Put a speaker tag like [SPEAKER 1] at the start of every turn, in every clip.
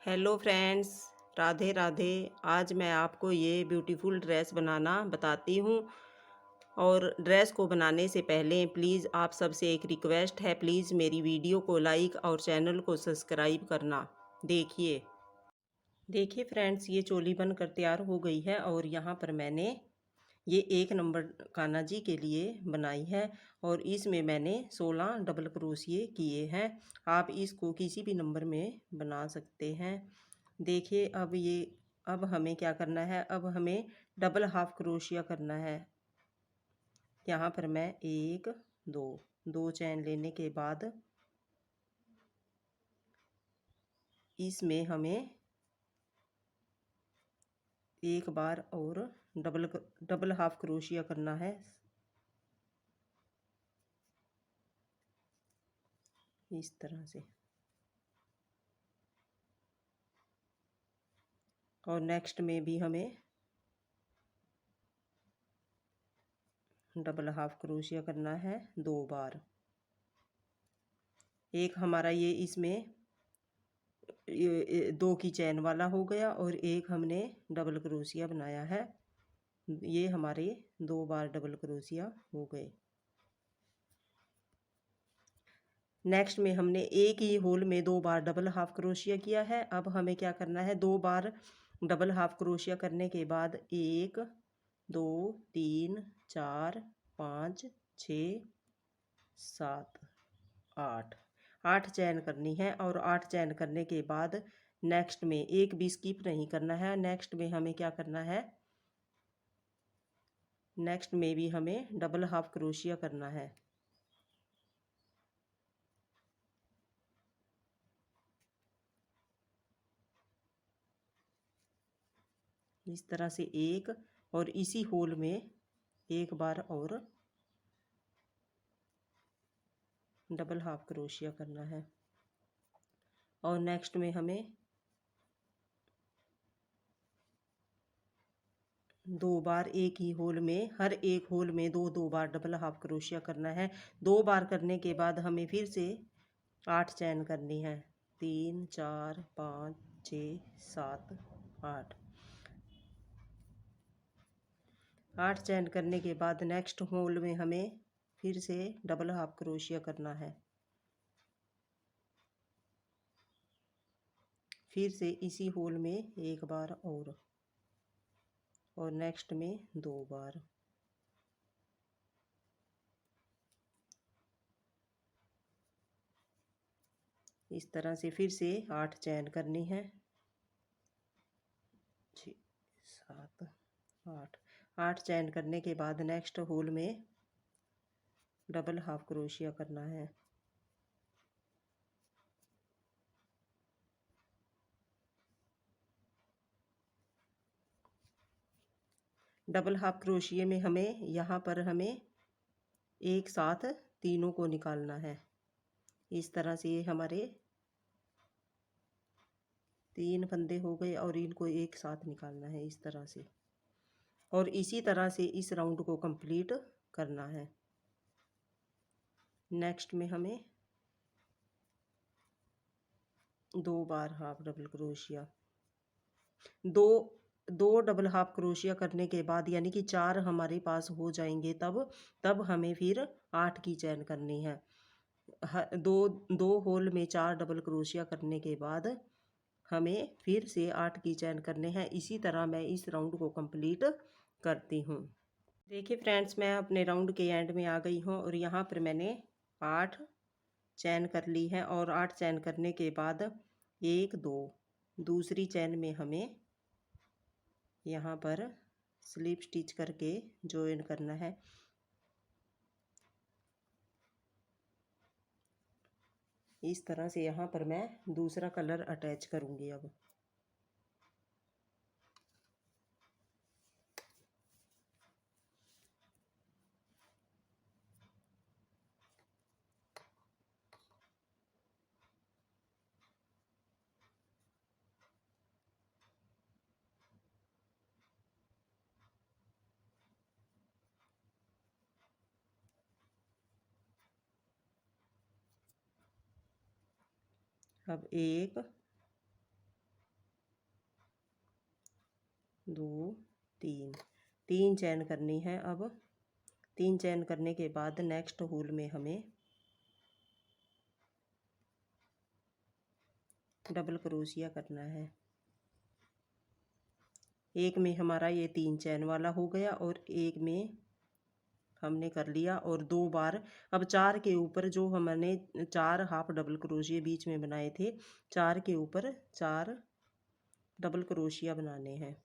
[SPEAKER 1] Hello friends, Radhe Radhe. आज मैं आपको ये ब्यूटीफुल ड्रेस बनाना बताती हूँ। और ड्रेस को बनाने से पहले प्लीज़ आप सबसे एक रिक्वेस्ट है, प्लीज़ मेरी वीडियो को लाइक और चैनल को सब्सक्राइब करना। देखिए देखिए फ्रेंड्स, ये चोली बनकर तैयार हो गई है और यहाँ पर मैंने ये 1 नंबर कान्हा जी के लिए बनाई है। और इसमें मैंने 16 डबल क्रोशिए किए हैं। आप इसको किसी भी नंबर में बना सकते हैं। देखिए अब हमें क्या करना है, अब हमें डबल हाफ क्रोशिया करना है। यहाँ पर मैं एक दो दो चैन लेने के बाद इसमें हमें एक बार और डबल हाफ क्रोशिया करना है, इस तरह से। और नेक्स्ट में भी हमें डबल हाफ क्रोशिया करना है 2 बार। एक हमारा ये इसमें ये 2 की चैन वाला हो गया और एक हमने डबल क्रोशिया बनाया है। ये हमारे 2 बार डबल क्रोशिया हो गए। नेक्स्ट में हमने एक ही होल में 2 बार डबल हाफ क्रोशिया किया है। अब हमें क्या करना है, 2 बार डबल हाफ क्रोशिया करने के बाद 1 2 3 4 5 6 7 8 8 चैन करनी है। और 8 चैन करने के बाद नेक्स्ट में एक भी स्किप नहीं करना है। नेक्स्ट में हमें क्या करना है, नेक्स्ट में भी हमें डबल हाफ क्रोशिया करना है। इस तरह से एक, और इसी होल में एक बार और डबल हाफ क्रोशिया करना है। और नेक्स्ट में हमें 2 बार एक ही होल में, हर एक होल में 2 बार डबल हाफ क्रोशिया करना है। 2 बार करने के बाद हमें फिर से 8 चैन करनी है। 3 4 5 6 7 8 8 चैन करने के बाद नेक्स्ट होल में हमें फिर से डबल हाफ क्रोशिया करना है। फिर से इसी होल में एक बार और नेक्स्ट में 2 बार। इस तरह से फिर से 8 चैन करनी है। 6 7 8 8 चैन करने के बाद नेक्स्ट होल में डबल हाफ क्रोशिया करना है। डबल हाफ क्रोशिया में हमें यहाँ पर हमें एक साथ तीनों को निकालना है। इस तरह से ये हमारे 3 फंदे हो गए और इनको एक साथ निकालना है इस तरह से। और इसी तरह से इस राउंड को कंप्लीट करना है। नेक्स्ट में हमें 2 बार हाफ डबल क्रोशिया, दो दो डबल हाफ क्रोशिया करने के बाद यानी कि 4 हमारे पास हो जाएंगे, तब हमें फिर 8 की चैन करनी है। दो दो होल में 4 डबल क्रोशिया करने के बाद हमें फिर से 8 की चैन करने हैं। इसी तरह मैं इस राउंड को कंप्लीट करती हूँ। देखिए फ्रेंड्स, मैं अपने राउंड के एंड में आ गई हूँ और यहाँ पर मैंने 8 चैन कर ली है। और 8 चैन करने के बाद एक दो दूसरी चैन में हमें यहाँ पर स्लिप स्टिच करके जॉइन करना है। इस तरह से यहाँ पर मैं दूसरा कलर अटैच करूँगी। अब एक 2 3 3 चेन करनी है। अब 3 चेन करने के बाद नेक्स्ट होल में हमें डबल क्रोशिया करना है। एक में हमारा ये 3 चेन वाला हो गया और एक में हमने कर लिया और 2 बार। अब 4 के ऊपर जो हमने 4 हाफ डबल क्रोशिया बीच में बनाए थे, 4 के ऊपर 4 डबल क्रोशिया बनाने हैं।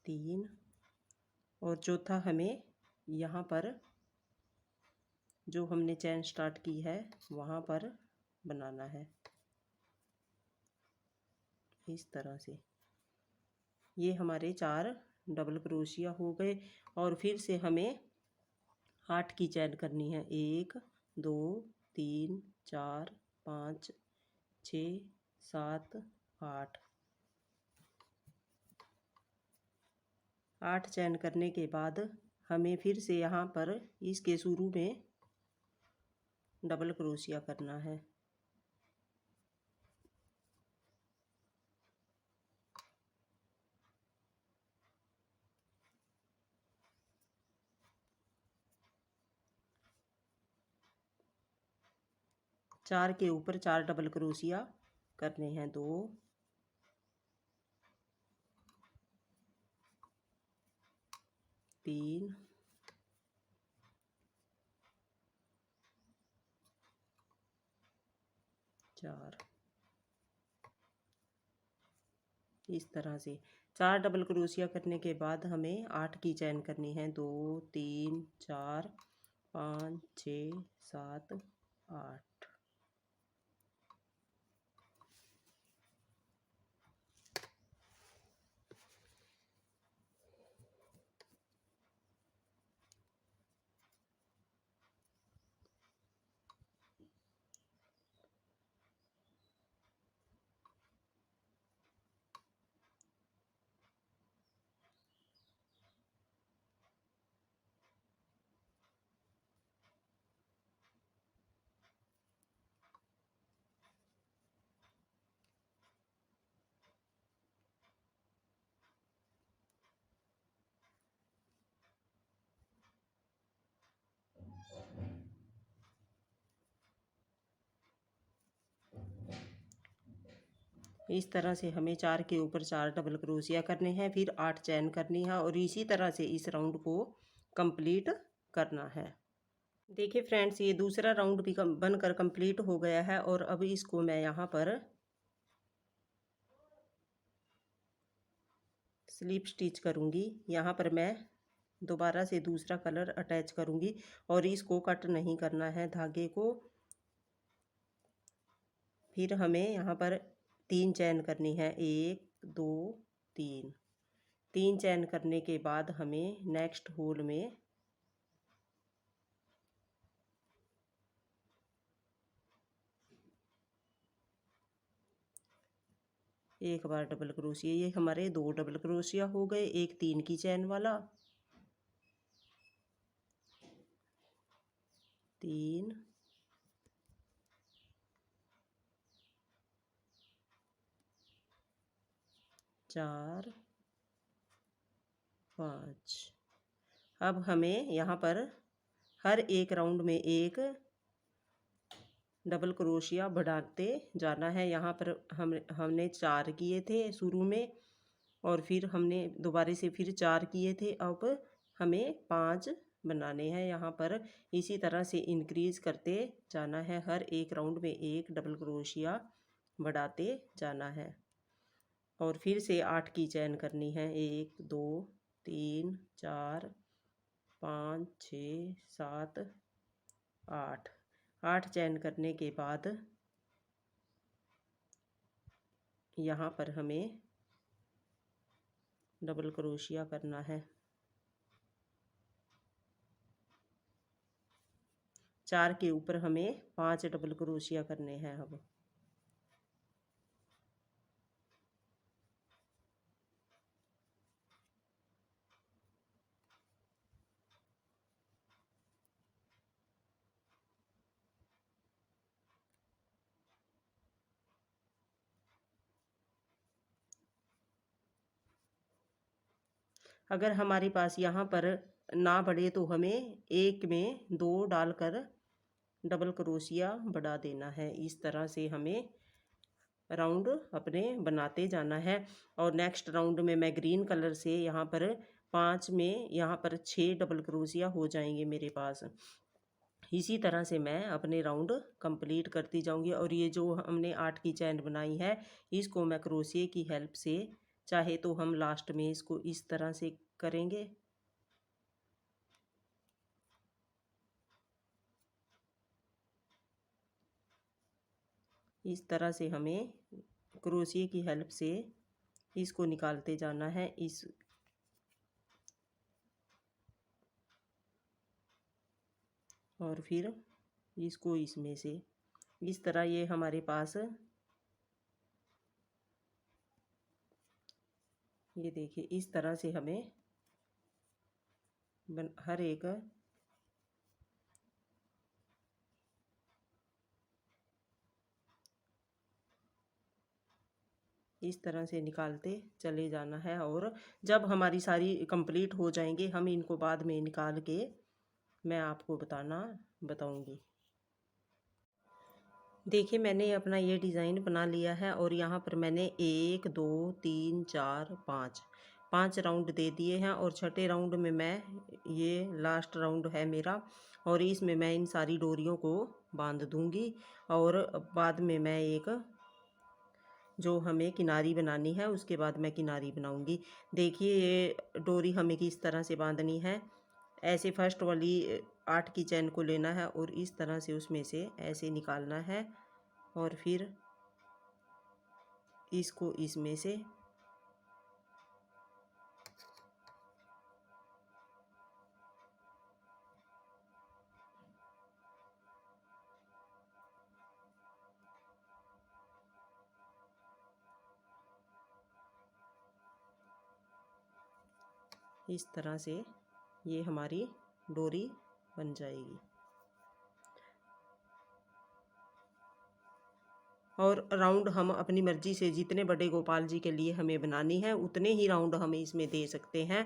[SPEAKER 1] तीन और चौथा हमें यहाँ पर जो हमने चेन स्टार्ट की है वहाँ पर बनाना है इस तरह से। ये हमारे 4 डबल क्रोशिया हो गए और फिर से हमें 8 की चेन करनी है। 1 2 3 4 5 6 7 8 8 चेन करने के बाद हमें फिर से यहाँ पर इसके शुरू में डबल क्रोशिया करना है। चार के ऊपर 4 डबल क्रोशिया करने हैं। 2 3 4 इस तरह से 4 डबल क्रोशिया करने के बाद हमें 8 की चेन करनी है। 2 3 4 5 6 7 8 इस तरह से हमें 4 के ऊपर 4 डबल क्रोशिया करने हैं, फिर 8 चेन करनी है और इसी तरह से इस राउंड को कंप्लीट करना है। देखिए फ्रेंड्स, ये दूसरा राउंड भी बनकर कंप्लीट हो गया है और अब इसको मैं यहाँ पर स्लिप स्टिच करूँगी। यहाँ पर मैं दोबारा से दूसरा कलर अटैच करूँगी और इसको कट नहीं करना है धागे को। फिर हमें यहाँ पर 3 चेन करनी है। 1 2 3 3 चेन करने के बाद हमें नेक्स्ट होल में एक बार डबल क्रोशिया। ये हमारे 2 डबल क्रोशिया हो गए। एक 3 की चेन वाला, 3 4 5। अब हमें यहाँ पर हर एक राउंड में एक डबल क्रोशिया बढ़ाते जाना है। यहाँ पर हमने 4 किए थे शुरू में और फिर हमने दोबारा से फिर 4 किए थे। अब हमें 5 बनाने हैं। यहाँ पर इसी तरह से इंक्रीज करते जाना है। हर एक राउंड में एक डबल क्रोशिया बढ़ाते जाना है और फिर से 8 की चेन करनी है। 1 2 3 4 5 6 7 8 8 चेन करने के बाद यहाँ पर हमें डबल क्रोशिया करना है। 4 के ऊपर हमें 5 डबल क्रोशिया करने हैं। अब अगर हमारे पास यहाँ पर ना बढ़े तो हमें एक में 2 डालकर डबल क्रोशिया बढ़ा देना है। इस तरह से हमें राउंड अपने बनाते जाना है। और नेक्स्ट राउंड में मैं ग्रीन कलर से यहाँ पर 5 में यहाँ पर 6 डबल क्रोशिया हो जाएंगे मेरे पास। इसी तरह से मैं अपने राउंड कंप्लीट करती जाऊंगी। और ये जो हमने 8 की चैन बनाई है, इसको मैं क्रोशिया की हेल्प से, चाहे तो हम लास्ट में इसको इस तरह से करेंगे। इस तरह से हमें क्रोशिया की हेल्प से इसको निकालते जाना है। और फिर इसको इसमें से इस तरह ये हमारे पास, ये देखिए इस तरह से हमें हर एक इस तरह से निकालते चले जाना है। और जब हमारी सारी कंप्लीट हो जाएंगे, हम इनको बाद में निकाल के मैं आपको बताऊंगी। देखिए मैंने अपना ये डिज़ाइन बना लिया है और यहाँ पर मैंने 1 2 3 4 5 राउंड दे दिए हैं। और छठे राउंड में मैं, ये लास्ट राउंड है मेरा, और इसमें मैं इन सारी डोरियों को बांध दूंगी। और बाद में मैं एक जो हमें किनारी बनानी है, उसके बाद मैं किनारी बनाऊंगी। देखिए ये डोरी हमें किस तरह से बांधनी है। ऐसे फर्स्ट वाली 8 की चैन को लेना है और इस तरह से उसमें से ऐसे निकालना है। और फिर इसको इसमें से इस तरह से ये हमारी डोरी बन जाएगी। और राउंड हम अपनी मर्जी से जितने बड़े गोपाल जी के लिए हमें बनानी है, उतने ही राउंड हम इसमें दे सकते हैं।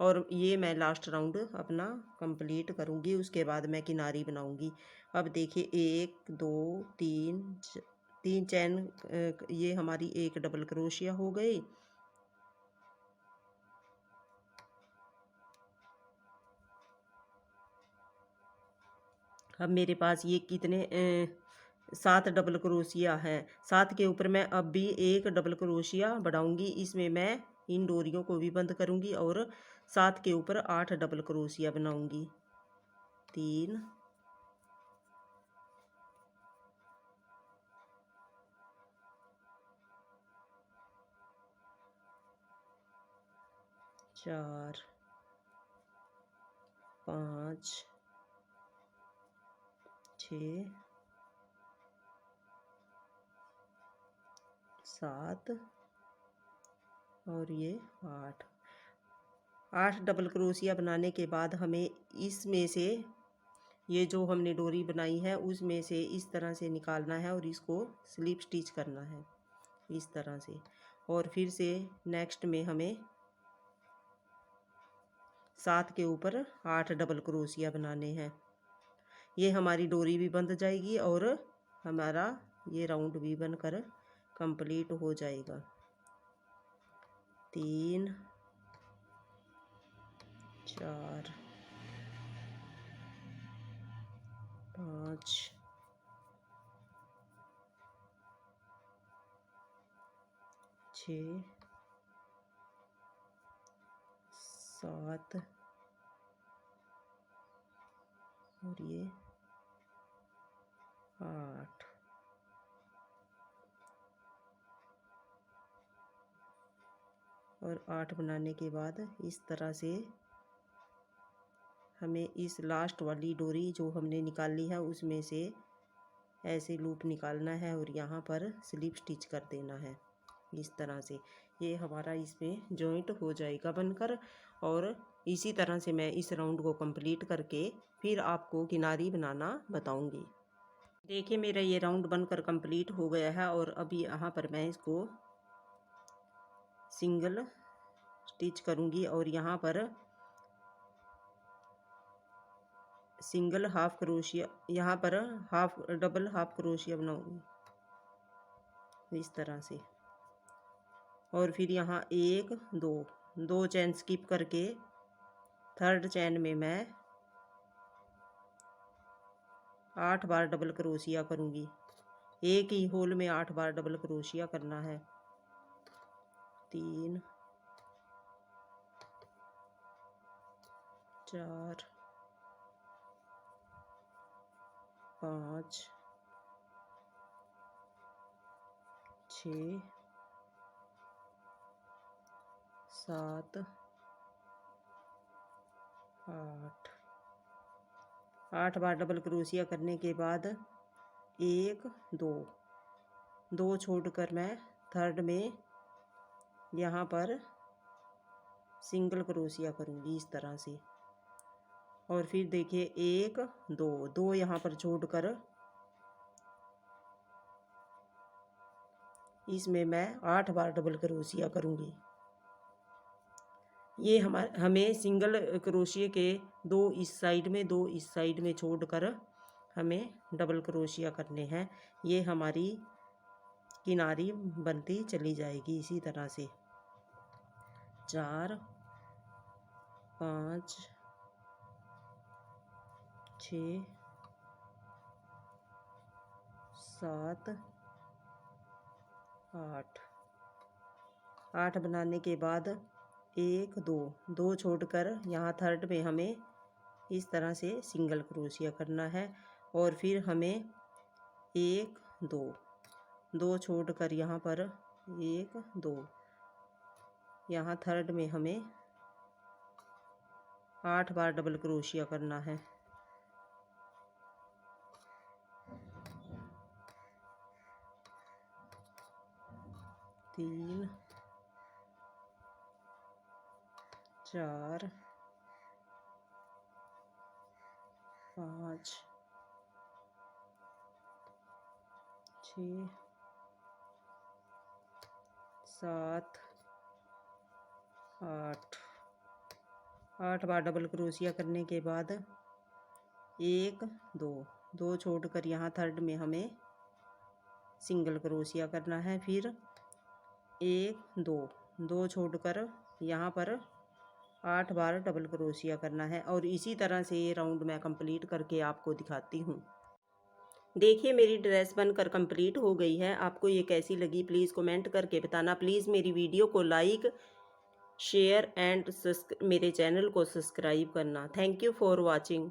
[SPEAKER 1] और ये मैं लास्ट राउंड अपना कंप्लीट करूँगी, उसके बाद मैं किनारी बनाऊँगी। अब देखिए 1 2 3 3 चैन, ये हमारी एक डबल क्रोशिया हो गई। अब मेरे पास ये कितने 7 डबल क्रोशिया है। 7 के ऊपर मैं अब भी एक डबल क्रोशिया बढ़ाऊंगी। इसमें मैं इन डोरियों को भी बंद करूंगी और 7 के ऊपर 8 डबल क्रोशिया बनाऊंगी। 3 4 5 6 7 और ये 8 डबल क्रोशिया बनाने के बाद हमें इसमें से ये जो हमने डोरी बनाई है उसमें से इस तरह से निकालना है और इसको स्लिप स्टिच करना है इस तरह से। और फिर से नेक्स्ट में हमें 7 के ऊपर 8 डबल क्रोशिया बनाने हैं। ये हमारी डोरी भी बंध जाएगी और हमारा ये राउंड भी बनकर कंप्लीट हो जाएगा। 3 4 5 6 7 और ये 8। और 8 बनाने के बाद इस तरह से हमें इस लास्ट वाली डोरी जो हमने निकाली है उसमें से ऐसे लूप निकालना है और यहाँ पर स्लिप स्टिच कर देना है इस तरह से। ये हमारा इसमें जॉइंट हो जाएगा बनकर। और इसी तरह से मैं इस राउंड को कंप्लीट करके फिर आपको किनारी बनाना बताऊंगी। देखिए मेरा ये राउंड बनकर कंप्लीट हो गया है और अभी यहाँ पर मैं इसको सिंगल स्टिच करूँगी और यहाँ पर सिंगल हाफ क्रोशिया, यहाँ पर डबल हाफ क्रोशिया बनाऊँगी इस तरह से। और फिर यहाँ 1 2 चेन स्किप करके थर्ड चेन में मैं 8 बार डबल क्रोशिया करूँगी। एक ही होल में 8 बार डबल क्रोशिया करना है। 3 4 5 6 7 8 बार डबल क्रोशिया करने के बाद 1 2 छोड़कर मैं थर्ड में यहाँ पर सिंगल क्रोशिया करूँगी इस तरह से। और फिर देखिए 1 2 यहाँ पर छोड़कर इसमें मैं 8 बार डबल क्रोशिया करूँगी। ये हमें सिंगल क्रोशिया के 2 इस साइड में 2 इस साइड में छोड़कर हमें डबल क्रोशिया करने हैं। ये हमारी किनारी बनती चली जाएगी इसी तरह से। 4 5 6 7 8 बनाने के बाद 1 2 छोड़कर यहाँ थर्ड में हमें इस तरह से सिंगल क्रोशिया करना है। और फिर हमें 1 2 छोड़कर यहाँ पर 1 2 यहाँ थर्ड में हमें 8 बार डबल क्रोशिया करना है। 3 4 5 6 7 8 बार डबल क्रोशिया करने के बाद 1 2 छोड़कर यहाँ थर्ड में हमें सिंगल क्रोशिया करना है। फिर 1 2 छोड़कर यहाँ पर 8 बार डबल क्रोशिया करना है। और इसी तरह से ये राउंड मैं कंप्लीट करके आपको दिखाती हूँ। देखिए मेरी ड्रेस बनकर कंप्लीट हो गई है। आपको ये कैसी लगी प्लीज़ कमेंट करके बताना। प्लीज़ मेरी वीडियो को लाइक शेयर एंड मेरे चैनल को सब्सक्राइब करना। Thank you for watching.